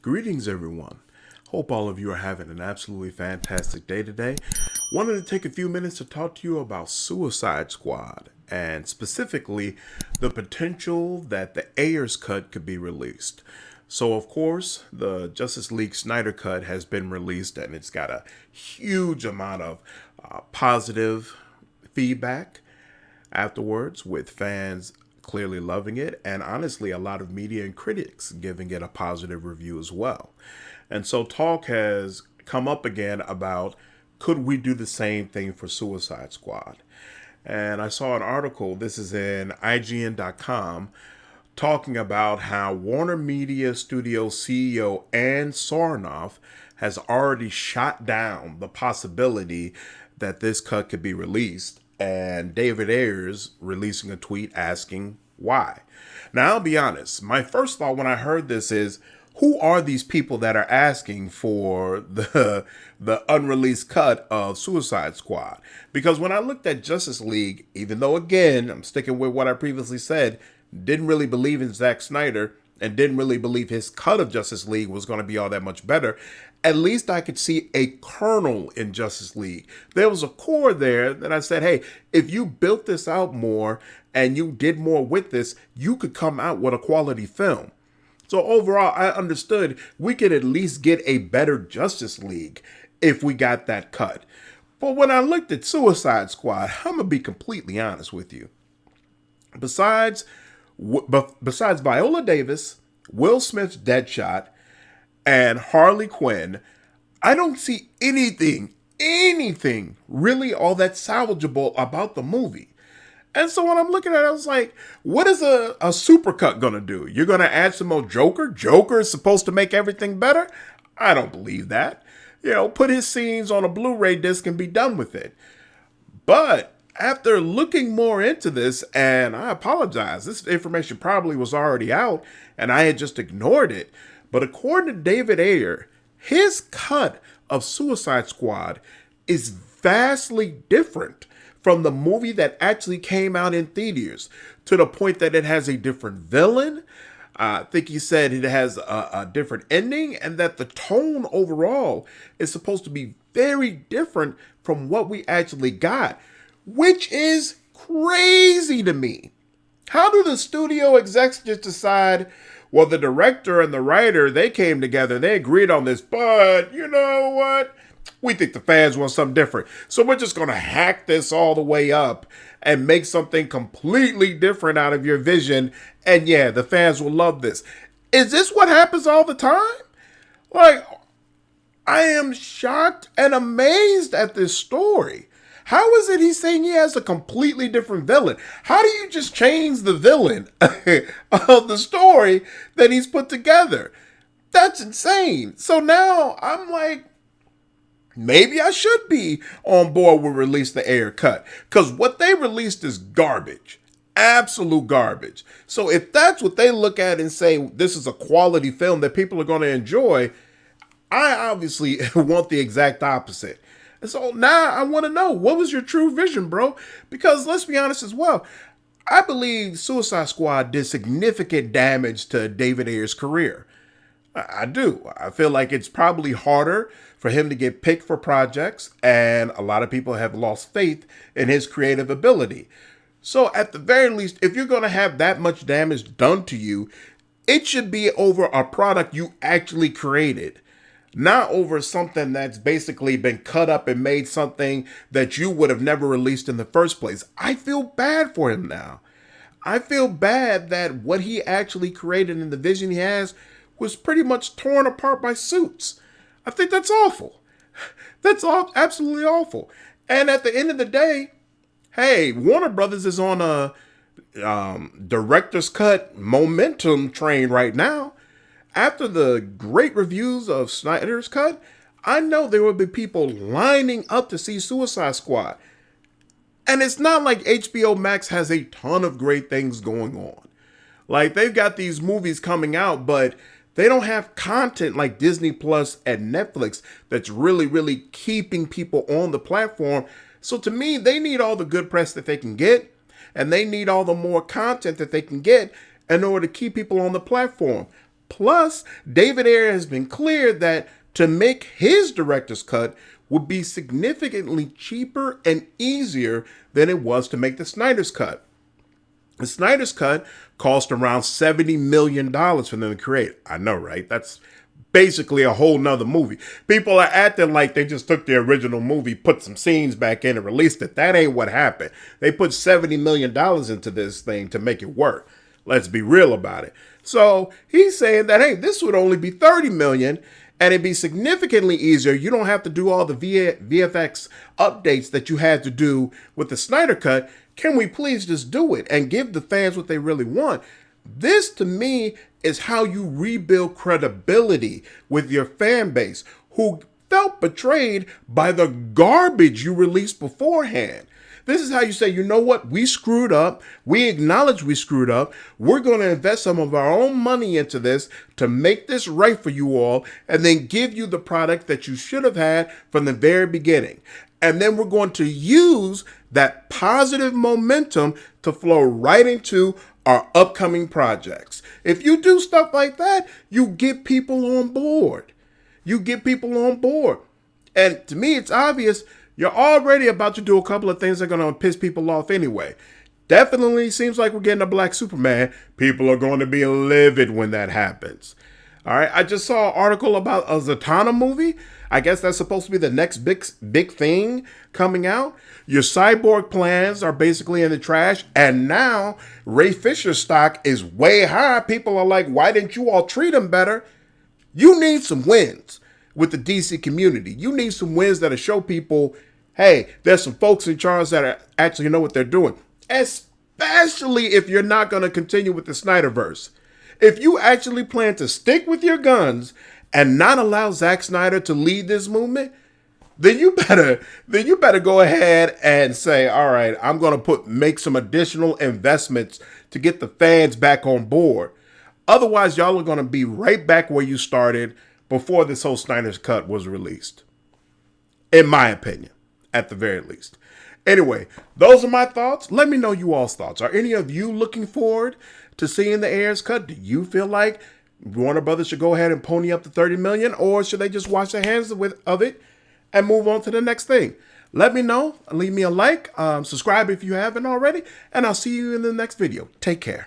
Greetings, everyone. Hope all of you are having an absolutely fantastic day today. Wanted to take a few minutes to talk to you about Suicide Squad and specifically the potential that the Ayers cut could be released. So, of course, the Justice League Snyder cut has been released and it's got a huge amount of positive feedback afterwards, with fans clearly loving it, and honestly, a lot of media and critics giving it a positive review as well. And so, talk has come up again about could we do the same thing for Suicide Squad? And I saw an article, this is in IGN.com, talking about how Warner Media Studio CEO Ann Sarnoff has already shot down the possibility that this cut could be released, and David Ayers releasing a tweet asking why. Now, I'll be honest, my first thought when I heard this is, who are these people that are asking for the unreleased cut of Suicide Squad? Because when I looked at Justice League, even though, again, I'm sticking with what I previously said, didn't really believe in Zack Snyder and didn't really believe his cut of Justice League was going to be all that much better, at least I could see a kernel in Justice League. There was a core there that I said, hey, if you built this out more and you did more with this, you could come out with a quality film. So overall, I understood we could at least get a better Justice League if we got that cut. But when I looked at Suicide Squad, I'm going to be completely honest with you. Besides Viola Davis, Will Smith's Deadshot, and Harley Quinn, I don't see anything really all that salvageable about the movie. And so when I'm looking at it, I was like, what is a supercut going to do? You're going to add some more Joker? Joker is supposed to make everything better? I don't believe that. Put his scenes on a Blu-ray disc and be done with it. But after looking more into this, and I apologize, this information probably was already out and I had just ignored it. But according to David Ayers, his cut of Suicide Squad is vastly different from the movie that actually came out in theaters, to the point that it has a different villain. I think he said it has a different ending, and that the tone overall is supposed to be very different from what we actually got, which is crazy to me. How do the studio execs just decide, well, the director and the writer, they came together, they agreed on this, but you know what? We think the fans want something different. So we're just going to hack this all the way up and make something completely different out of your vision. And yeah, the fans will love this. Is this what happens all the time? Like, I am shocked and amazed at this story. How is it he's saying he has a completely different villain? How do you just change the villain of the story that he's put together? That's insane. So now I'm like, maybe I should be on board with release the Ayers cut, because what they released is garbage. Absolute garbage. So if that's what they look at and say, this is a quality film that people are going to enjoy, I obviously want the exact opposite. And so now I want to know, what was your true vision, bro? Because let's be honest as well, I believe Suicide Squad did significant damage to David Ayers' career. I do. I feel like it's probably harder for him to get picked for projects, and a lot of people have lost faith in his creative ability. So at the very least, if you're going to have that much damage done to you, it should be over a product you actually created, not over something that's basically been cut up and made something that you would have never released in the first place. I feel bad for him now. I feel bad that what he actually created and the vision he has was pretty much torn apart by Suits. I think that's awful. That's absolutely awful. And at the end of the day, hey, Warner Brothers is on a director's cut momentum train right now. After the great reviews of Snyder's cut, I know there will be people lining up to see Suicide Squad. And it's not like HBO Max has a ton of great things going on. Like, they've got these movies coming out, but they don't have content like Disney Plus and Netflix that's really, really keeping people on the platform. So to me, they need all the good press that they can get, and they need all the more content that they can get in order to keep people on the platform. Plus, David Ayers has been clear that to make his director's cut would be significantly cheaper and easier than it was to make the Snyder's cut. The Snyder's cut cost around $70 million for them to create. I know, right? That's basically a whole nother movie. People are acting like they just took the original movie, put some scenes back in and released it. That ain't what happened. They put $70 million into this thing to make it work. Let's be real about it. So he's saying that, hey, this would only be $30 million and it'd be significantly easier. You don't have to do all the VFX updates that you had to do with the Snyder Cut. Can we please just do it and give the fans what they really want? This, to me, is how you rebuild credibility with your fan base who felt betrayed by the garbage you released beforehand. This is how you say, you know what, we screwed up. We acknowledge we screwed up. We're going to invest some of our own money into this to make this right for you all and then give you the product that you should have had from the very beginning. And then we're going to use that positive momentum to flow right into our upcoming projects. If you do stuff like that, you get people on board. You get people on board. And to me, it's obvious you're already about to do a couple of things that are going to piss people off anyway. Definitely seems like we're getting a Black Superman. People are going to be livid when that happens. All right, I just saw an article about a Zatanna movie. I guess that's supposed to be the next big thing coming out. Your Cyborg plans are basically in the trash. And now Ray Fisher's stock is way high. People are like, why didn't you all treat him better? You need some wins with the DC community. You need some wins that'll show people, hey, there's some folks in charge that actually know what they're doing. Especially if you're not going to continue with the Snyderverse. If you actually plan to stick with your guns and not allow Zack Snyder to lead this movement, then you better go ahead and say, all right, I'm going to make some additional investments to get the fans back on board. Otherwise, y'all are going to be right back where you started before this whole Snyder's Cut was released. In my opinion, at the very least. Anyway, those are my thoughts. Let me know you all's thoughts. Are any of you looking forward to seeing the Ayers Cut? Do you feel like Warner Brothers should go ahead and pony up the $30 million, or should they just wash their hands of it and move on to the next thing? Let me know. Leave me a like. Subscribe if you haven't already, and I'll see you in the next video. Take care.